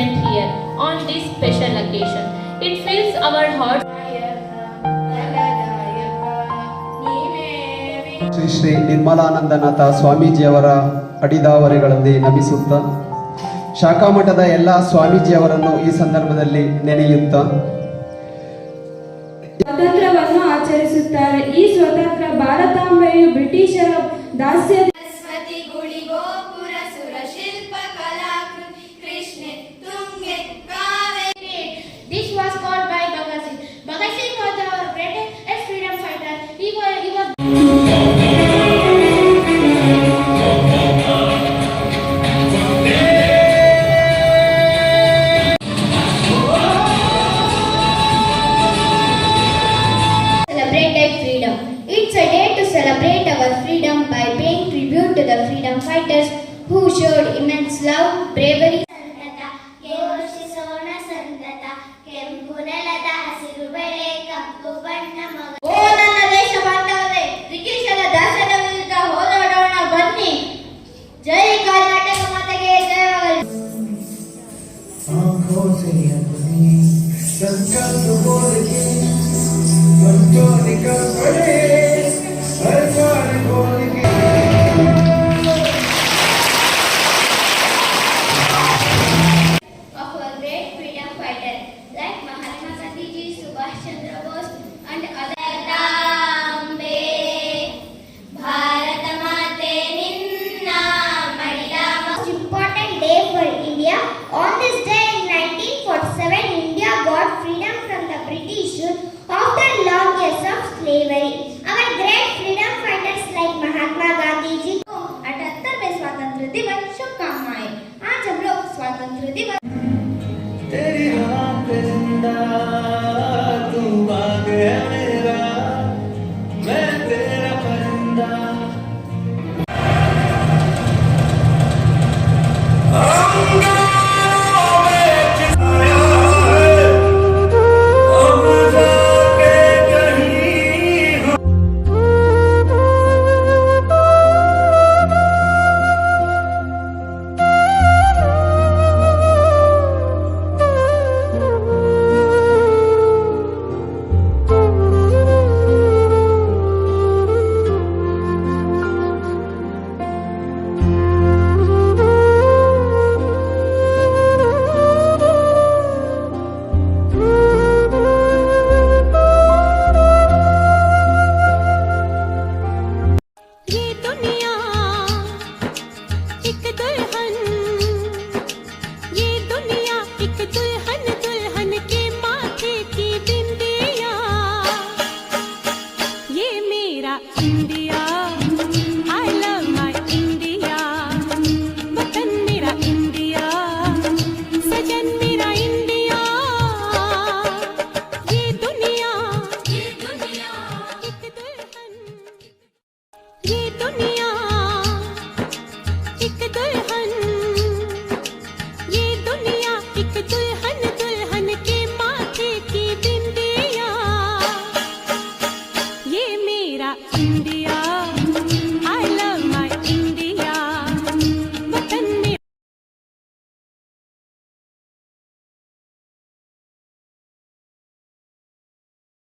present here on this special occasion. It fills our hearts. Shri Shri Nirmalanandanatha ಸ್ವಾಮೀಜಿಯವರ ಅಡಿದಾವರೆಗಳಲ್ಲಿ ನಮಿಸುತ್ತಾ ಶಾಖಾಮಠದ ಎಲ್ಲ ಸ್ವಾಮೀಜಿಯವರನ್ನು ಈ ಸಂದರ್ಭದಲ್ಲಿ ನೆನೆಯುತ್ತಾ ಸ್ವಾತಂತ್ರ್ಯವನ್ನು ಆಚರಿಸುತ್ತಾರೆ. ಈ ಸ್ವತಂತ್ರ ಭಾರತಾಂಬೆಯು ಬ್ರಿಟಿಷರ ದಾಸ್ಯ This was called by Bhagat Singh. Bhagat Singh was the greatest freedom fighter. He was celebrated freedom. It's a day to celebrate our freedom by paying tribute to the freedom fighters who showed immense love, bravery. ಓ ನನ್ನ ದೇಶ ಬಾಂಧವರೇ, ಬ್ರಿಟಿಷರ ದಾಸ್ಯದ ವಿರುದ್ಧ ಹೋರಾಡೋಣ ಬನ್ನಿ. ಜೈ ಕರ್ನಾಟಕ ಮಾತೆಗೆ ಜಯವಾಗಲಿ. आँखों से अपनी संकल्प बोल के मन को निकल पड़े हर बार बोल के Of our great freedom fighter like Mahatma Gandhi ji, Subhash Chandra Bose and other. Ambe Bharat Mate Ninna Madila. Most important day for India. On this day in 1947, India got freedom from the British after long years of slavery. Our great freedom fighters like Mahatma Gandhi ji को 78वें स्वतंत्र दिवस शुभकामनाएं. आज हम लोग स्वतंत्र दिवस तेरी राह पे जिंदा तू बाग है मेरा मैं तेरा परिंदा सजन मेरा इंडिया